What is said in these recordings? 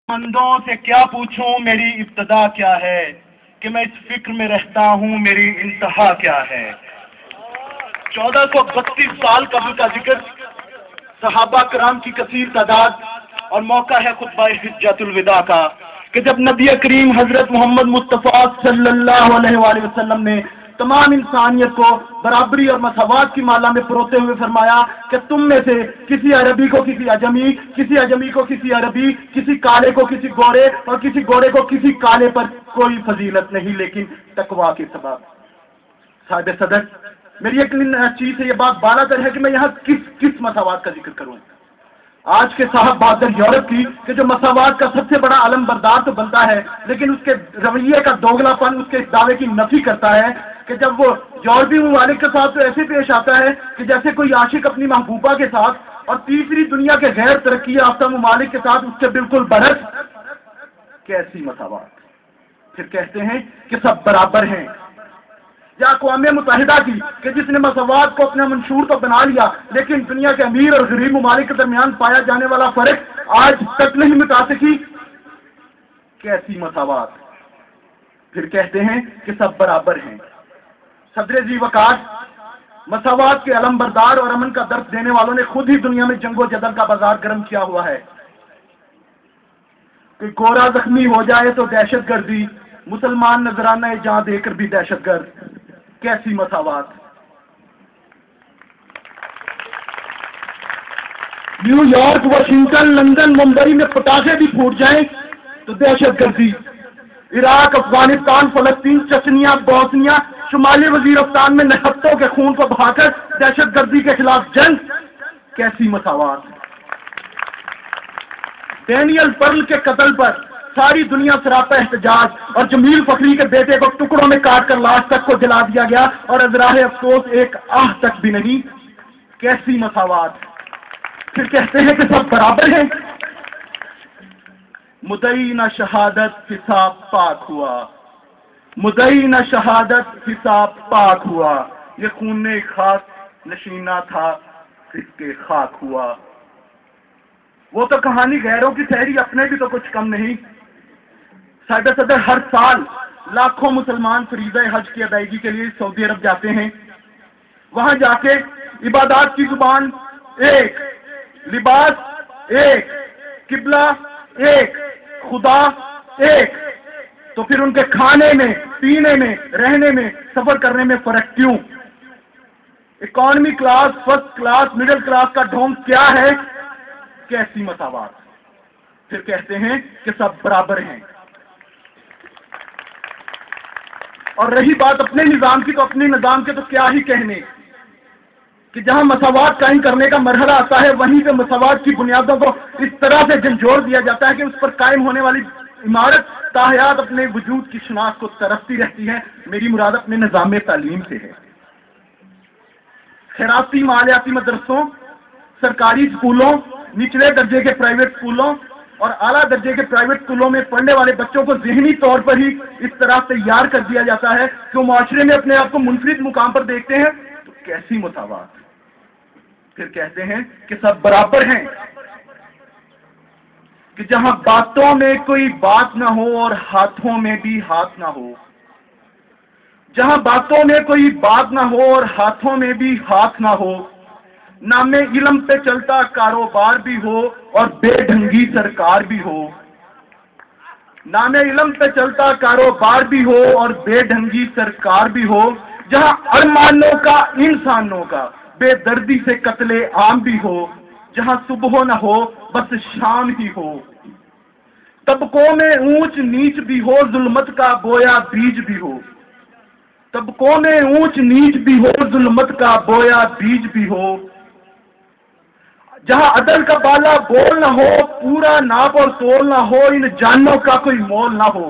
مندوں سے کیا پوچھوں میری ابتدا کیا ہے، کہ میں اس فکر میں رہتا ہوں میری انتہا کیا ہے۔ 1432 سال قبل کا ذکر، صحابہ کرام کی کثیر تعداد، اور موقع ہے خطبہ حجۃ الوداع کا، کہ جب نبی کریم حضرت محمد مصطفیٰ صلی اللہ علیہ وآلہ وسلم نے تمام انسانیت کو برابری اور مساوات کی مالا میں پروتے ہوئے فرمایا کہ تم میں سے کسی عربی کو کسی اجمی، کسی اجمی کو کسی عربی، کسی کالے کو کسی گورے، اور کسی گورے کو کسی کالے پر کوئی فضیلت نہیں لیکن تقویٰ کے سبب۔ صاحب صدر، میری ایک چیز سے یہ بات بالا تر ہے کہ میں یہاں کس مساوات کا ذکر کروں۔ آج کے صاحب بہادر یورپ کی کہ جو مساوات کا سب سے بڑا علم بردار تو بنتا ہے، لیکن اس کے رویے کا دوگلا پن اس کے اس دعوے کی نفی کرتا ہے کہ جب وہ یورپی ممالک کے ساتھ تو ایسے پیش آتا ہے کہ جیسے کوئی عاشق اپنی محبوبہ کے ساتھ، اور تیسری دنیا کے غیر ترقی یافتہ ممالک کے ساتھ اس سے بالکل برعکس۔ کیسی مساوات! پھر کہتے ہیں کہ سب برابر ہیں۔ یا اقوام متحدہ کی کہ جس نے مساوات کو اپنا منشور تو بنا لیا، لیکن دنیا کے امیر اور غریب ممالک کے درمیان پایا جانے والا فرق آج تک نہیں مٹا سکی۔ کیسی مساوات! پھر کہتے ہیں کہ سب برابر ہیں۔ صدر ذی وقار، مساوات کے علم بردار اور امن کا درس دینے والوں نے خود ہی دنیا میں جنگ و جدل کا بازار گرم کیا ہوا ہے۔ کوئی گورا زخمی ہو جائے تو دہشت گردی، مسلمان نذرانہ جاں دے کر بھی دہشت گرد۔ کیسی مساوات! New York, Washington, London, Mumbai میں پٹاخے بھی پھوٹ جائیں تو دہشت گردی۔ عراق، افغانستان، فلسطین، چچنیا، بوسنیا، شمالی وزیرستان میں نہتوں کے خون کو بہا کر دہشت گردی کے خلاف جنگ۔ کیسی مساوات! ڈینیل پرل کے قتل پر ساری دنیا سراپا احتجاج، اور جمیل فخری کے بیٹے کو ٹکڑوں میں کاٹ کر لاش تک کو جلا دیا گیا، اور ازراہ افسوس ایک آہ تک بھی نہیں۔ کیسی مساوات! پھر کہتے ہیں کہ سب برابر ہیں۔ مدعی نہ شہادت حساب پاک ہوا، مدعی نہ شہادت حساب پاک ہوا، یہ خون خاک نشینہ تھا جس کے خاک ہوا۔ وہ تو کہانی غیروں کی ٹھہری، اپنے بھی تو کچھ کم نہیں۔ صاحب صدر، ہر سال لاکھوں مسلمان فریضہ حج کی ادائیگی کے لیے سعودی عرب جاتے ہیں۔ وہاں جا کے عبادات کی زبان ایک، لباس ایک، قبلہ ایک، خدا ایک، تو پھر ان کے کھانے میں، پینے میں، رہنے میں، سفر کرنے میں فرق کیوں؟ Economy class, first class, middle class کا ڈھونگ کیا ہے؟ کیسی مساوات! پھر کہتے ہیں کہ سب برابر ہیں۔ اور رہی بات اپنے نظام کی، تو اپنے نظام کے تو کیا ہی کہنے، کہ جہاں مساوات قائم کرنے کا مرحلہ آتا ہے وہیں پہ مساوات کی بنیادوں کو اس طرح سے جھنجھوڑ دیا جاتا ہے کہ اس پر قائم ہونے والی عمارت تاحیات اپنے وجود کی شناخت کو ترستی رہتی ہے۔ میری مراد اپنے نظام تعلیم سے ہے۔ خیراتی مالیاتی مدرسوں، سرکاری اسکولوں، نچلے درجے کے پرائیویٹ اسکولوں اور اعلیٰ درجے کے پرائیویٹ اسکولوں میں پڑھنے والے بچوں کو ذہنی طور پر ہی اس طرح تیار کر دیا جاتا ہے کہ وہ معاشرے میں اپنے آپ کو منفرد مقام پر دیکھتے ہیں۔ تو کیسی مساوات! پھر کہتے ہیں کہ سب برابر ہیں، کہ جہاں باتوں میں کوئی بات نہ ہو اور ہاتھوں میں بھی ہاتھ نہ ہو، جہاں باتوں میں کوئی بات نہ ہو اور ہاتھوں میں بھی ہاتھ نہ ہو، نام علم پہ چلتا کاروبار بھی ہو اور بے ڈھنگی سرکار بھی ہو، نام علم پہ چلتا کاروبار بھی ہو اور بے ڈھنگی سرکار بھی ہو، جہاں ارمانوں کا انسانوں کا بے دردی سے قتل عام بھی ہو، جہاں صبح نہ ہو بس شام ہی ہو، طبقوں میں اونچ نیچ بھی ہو، ظلمت کا بویا بیج بھی ہو، طبقوں میں اونچ نیچ بھی ہو، ظلمت کا بویا بیج بھی ہو، جہاں عدل کا بالا بول نہ ہو، پورا ناپ اور تول نہ ہو، ان جانوں کا کوئی مول نہ ہو،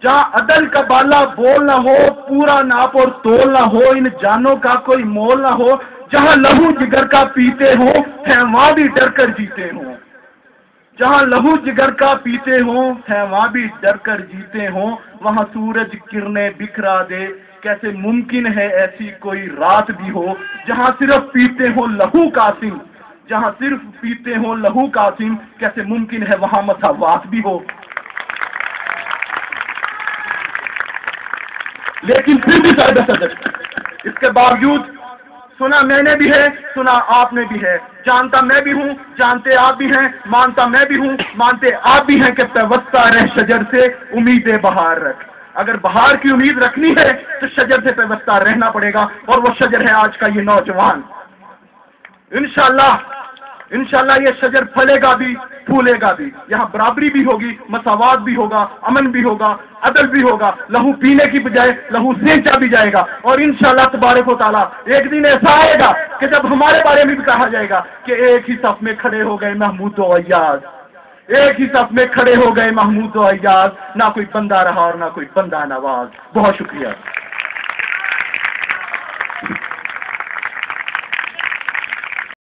جہاں عدل کا بالا بول نہ ہو، پورا ناپ اور تول نہ ہو، ان جانوں کا کوئی مول نہ ہو، جہاں لہو جگر کا پیتے ہوں ہیں وہاں بھی ڈر کر جیتے ہوں، جہاں لہو جگر کا پیتے ہوں ہیں وہاں بھی ڈر کر جیتے ہوں، وہاں سورج کرنیں بکھرا دے، کیسے ممکن ہے ایسی کوئی رات بھی ہو، جہاں صرف پیتے ہوں لہو قاسم، جہاں صرف پیتے ہوں لہو قاسم، کیسے ممکن ہے وہاں مساوات بھی ہو؟ لیکن پھر بھی فائدہ صدر، اس کے باوجود سنا میں نے بھی ہے، سنا آپ نے بھی ہے، جانتا میں بھی ہوں، جانتے آپ بھی ہیں، مانتا میں بھی ہوں، مانتے آپ بھی ہیں کہ پیوستہ رہ شجر سے امید بہار رکھ۔ اگر بہار کی امید رکھنی ہے تو شجر سے پیوستہ رہنا پڑے گا، اور وہ شجر ہے آج کا یہ نوجوان۔ انشاءاللہ یہ شجر پھلے گا بھی، پھولے گا بھی، یہاں برابری بھی ہوگی، مساوات بھی ہوگا، امن بھی ہوگا، عدل بھی ہوگا، لہو پینے کی بجائے لہو سینچا بھی جائے گا، اور انشاءاللہ تبارک و تعالیٰ ایک دن ایسا آئے گا کہ جب ہمارے بارے میں بھی کہا جائے گا کہ ایک ہی صف میں کھڑے ہو گئے محمود و ایاز، ایک ہی صف میں کھڑے ہو گئے محمود و ایاز، نہ کوئی بندہ رہا اور نہ کوئی بندہ نواز۔ بہت شکریہ۔